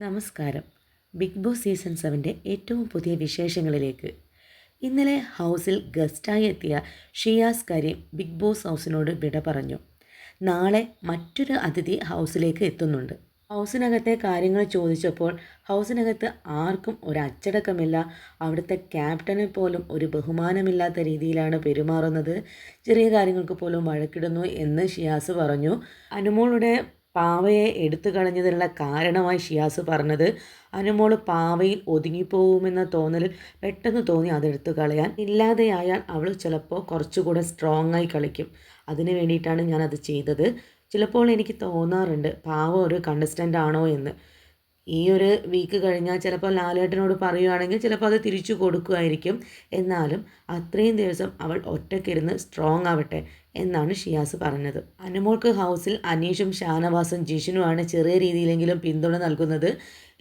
നമസ്കാരം. Big boss season 7 ഏറ്റവും പുതിയ വിശേഷങ്ങളിലേക്ക്. ഇന്നലെ ഹൗസിൽ ഗസ്റ്റായി എത്തിയ ഷിയാസ് കരീം ബിഗ് ബോസ് ഹൗസിനോട് വിട പറഞ്ഞു. നാളെ മറ്റൊരു അതിഥി ഹൗസിലേക്ക് എത്തുന്നുണ്ട്. ഹൗസിനകത്തെ കാര്യങ്ങൾ ചോദിച്ചപ്പോൾ ഹൗസിനകത്ത് ആർക്കും ഒരു അച്ചടക്കമില്ല, അവിടുത്തെ ക്യാപ്റ്റനെ പോലും ഒരു ബഹുമാനമില്ലാത്ത രീതിയിലാണ് പെരുമാറുന്നത്, ചെറിയ കാര്യങ്ങൾക്ക് പോലും വഴക്കിടുന്നു എന്ന് ഷിയാസ് പറഞ്ഞു. അനുമോളുടെ പാവയെ എടുത്തു കളഞ്ഞതിനുള്ള കാരണമായി ഷിയാസ് പറഞ്ഞത്, അനുമോൾ പാവയിൽ ഒതുങ്ങിപ്പോകുമെന്ന തോന്നലിൽ പെട്ടെന്ന് തോന്നി അതെടുത്തു കളയാൻ. ഇല്ലാതെയായാൽ അവൾ ചിലപ്പോൾ കുറച്ചുകൂടെ സ്ട്രോങ് ആയി കളിക്കും, അതിന് വേണ്ടിയിട്ടാണ് ഞാനത് ചെയ്തത്. ചിലപ്പോൾ എനിക്ക് തോന്നാറുണ്ട് പാവ ഒരു കണ്ടസ്റ്റൻ്റ് ആണോ എന്ന്. ഈ ഒരു വീക്ക് കഴിഞ്ഞാൽ ചിലപ്പോൾ ലാലേട്ടനോട് പറയുകയാണെങ്കിൽ ചിലപ്പോൾ അത് തിരിച്ചു കൊടുക്കുമായിരിക്കും. എന്നാലും അത്രയും ദിവസം അവൾ ഒറ്റയ്ക്കിരുന്ന് സ്ട്രോങ് ആവട്ടെ എന്നാണ് ഷിയാസ് പറഞ്ഞത്. അനുമോൾക്ക് ഹൗസിൽ അനീഷും ഷാനവാസും ജിഷിനുമാണ് ചെറിയ രീതിയിലെങ്കിലും പിന്തുണ നൽകുന്നത്.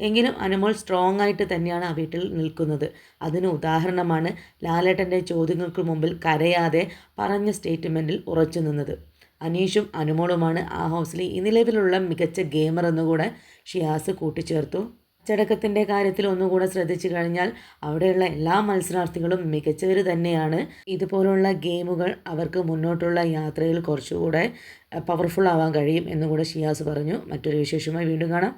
എങ്കിലും അനുമോൾ സ്ട്രോങ് ആയിട്ട് തന്നെയാണ് ആ വീട്ടിൽ നിൽക്കുന്നത്. അതിന് ഉദാഹരണമാണ് ലാലേട്ടൻ്റെ ചോദ്യങ്ങൾക്ക് മുമ്പിൽ കരയാതെ പറഞ്ഞ സ്റ്റേറ്റ്മെൻറ്റിൽ ഉറച്ചു നിന്നത്. അനീഷും അനുമോളുമാണ് ആ ഹൗസിലെ ഈ നിലവിലുള്ള മികച്ച ഗെയിമർ എന്നുകൂടെ ഷിയാസ് കൂട്ടിച്ചേർത്തു. അച്ചടക്കത്തിൻ്റെ കാര്യത്തിൽ ഒന്നുകൂടെ ശ്രദ്ധിച്ചു കഴിഞ്ഞാൽ അവിടെയുള്ള എല്ലാ മത്സരാർത്ഥികളും മികച്ചവർ തന്നെയാണ്. ഇതുപോലുള്ള ഗെയിമുകൾ അവർക്ക് മുന്നോട്ടുള്ള യാത്രയിൽ കുറച്ചുകൂടെ പവർഫുൾ ആവാൻ കഴിയും എന്നുകൂടെ ഷിയാസ് പറഞ്ഞു. മറ്റൊരു വിശേഷമായി വീണ്ടും കാണാം.